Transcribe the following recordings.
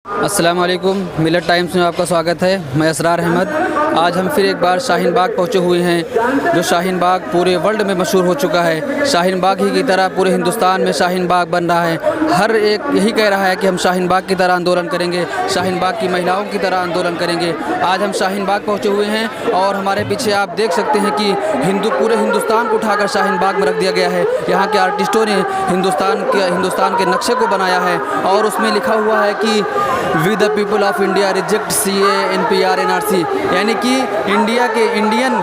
अस्सलाम वालेकुम। मिलत टाइम्स में आपका स्वागत है। मैं असरार अहमद। आज हम फिर एक बार शाहीन बाग पहुँचे हुए हैं, जो शाहीन बाग पूरे वर्ल्ड में मशहूर हो चुका है। शाहीन बाग ही की तरह पूरे हिंदुस्तान में शाहीन बाग बन रहा है। हर एक यही कह रहा है कि हम शाहीन बाग की तरह आंदोलन करेंगे, शाहीन बाग की महिलाओं की तरह आंदोलन करेंगे। आज हम शाहीन बाग पहुँचे हुए हैं और हमारे पीछे आप देख सकते हैं कि पूरे हिंदुस्तान को उठाकर शाहीन बाग में रख दिया गया है। यहाँ के आर्टिस्टों ने हिंदुस्तान के नक्शे को बनाया है और उसमें लिखा हुआ है कि we the people of India reject CA NPR NRC, यानी कि इंडियन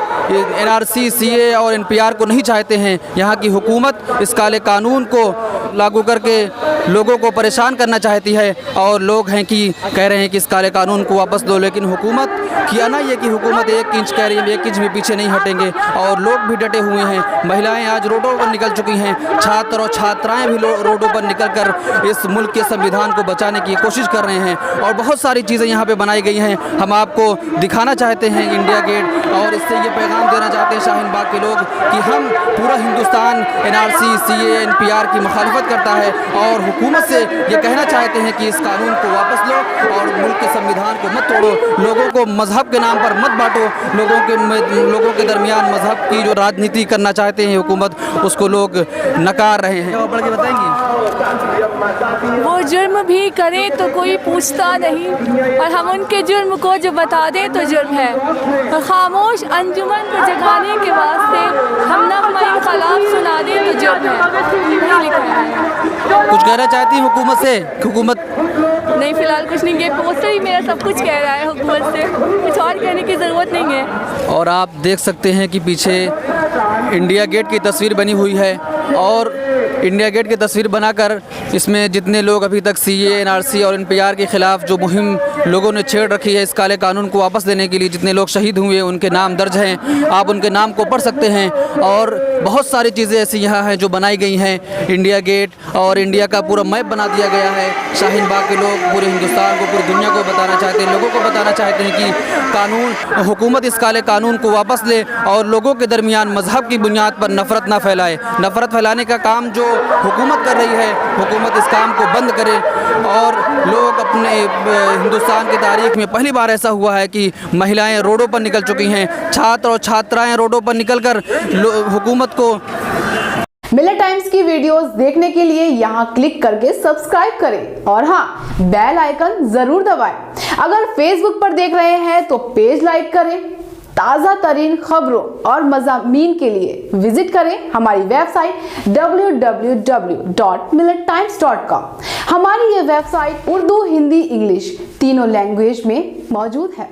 NRC CA और NPR को नहीं चाहते हैं। यहाँ की हुकूमत इस काले कानून को लागू करके लोगों को परेशान करना चाहती है और लोग हैं कि कह रहे हैं कि इस काले कानून को वापस दो, लेकिन हुकूमत किया ना ये कि हुकूमत 1 इंच कह रही है, 1 इंच भी पीछे नहीं हटेंगे और लोग भी डटे हुए हैं। महिलाएं आज रोडों पर निकल चुकी हैं, छात्र और छात्राएं भी रोडों पर निकलकर इस मुल्क के संविधान को बचाने की कोशिश कर रहे हैं और बहुत सारी चीज़ें यहाँ पे बनाई गई हैं। हम आपको दिखाना चाहते हैं इंडिया गेट और इससे ये पैगाम देना चाहते हैं शाहीन बाग के लोग कि हम पूरा हिंदुस्तान NRC CA NPR की मुखालिफत करता है और हुकूमत से ये कहना चाहते हैं कि इस कानून को वापस लो और मुल्क के संविधान को मत तोड़ो, लोगों को मजहब के नाम पर मत बांटो। लोगों के दरमियान मजहब की जो राजनीति करना चाहते हैं हुकूमत, उसको लोग नकार रहे हैं। और बढ़ के बताएंगे, वो जुर्म भी करे तो कोई पूछता नहीं और हम उनके जुर्म को जो बता दें तो जुर्म है। और खामोश अंजुमन को जगाने के वास्ते हम नग़्मा इंक़लाब सुना दें तो जुर्म है। नहीं लिखा है। कुछ कहना चाहती हैं हुकूमत से? हुकूमत नहीं, फ़िलहाल कुछ नहीं। ये पोस्टर ही मेरा सब कुछ कह रहा है हुकूमत से, कुछ और कहने की ज़रूरत नहीं है। और आप देख सकते हैं कि पीछे इंडिया गेट की तस्वीर बनी हुई है और इंडिया गेट की तस्वीर बनाकर इसमें जितने लोग अभी तक CA NRC और NPR के ख़िलाफ़ जो मुहिम लोगों ने छेड़ रखी है इस काले कानून को वापस देने के लिए, जितने लोग शहीद हुए उनके नाम दर्ज हैं, आप उनके नाम को पढ़ सकते हैं। और बहुत सारी चीज़ें ऐसी यहाँ हैं जो बनाई गई हैं। इंडिया गेट और इंडिया का पूरा मैप बना दिया गया है। शाहीन बाग के लोग पूरे हिंदुस्तान को, पूरी दुनिया को बताना चाहते हैं, लोगों को बताना चाहते हैं कि हुकूमत इस काले कानून को वापस ले और लोगों के दरमियान मजहब की बुनियाद पर नफ़रत ना फैलाए। नफ़रत फैलाने का काम जो हुकूमत कर रही है, हुकूमत इस काम को बंद करे। और लोग अपने हिंदुस्तान की तारीख में पहली बार ऐसा हुआ है कि महिलाएं रोडों पर निकल चुकी हैं, छात्र और छात्राएं रोडों पर निकलकर हुकूमत को। मिलत टाइम्स की वीडियोस देखने के लिए यहाँ क्लिक करके सब्सक्राइब करें और हाँ, बेल आइकन जरूर दबाएं। अगर फेसबुक पर देख रहे हैं तो पेज लाइक करें। ताज़ा तरीन खबरों और मज़ामीन के लिए विजिट करें हमारी वेबसाइट www.millettimes.com। हमारी ये वेबसाइट उर्दू, हिंदी, इंग्लिश तीनों लैंग्वेज में मौजूद है।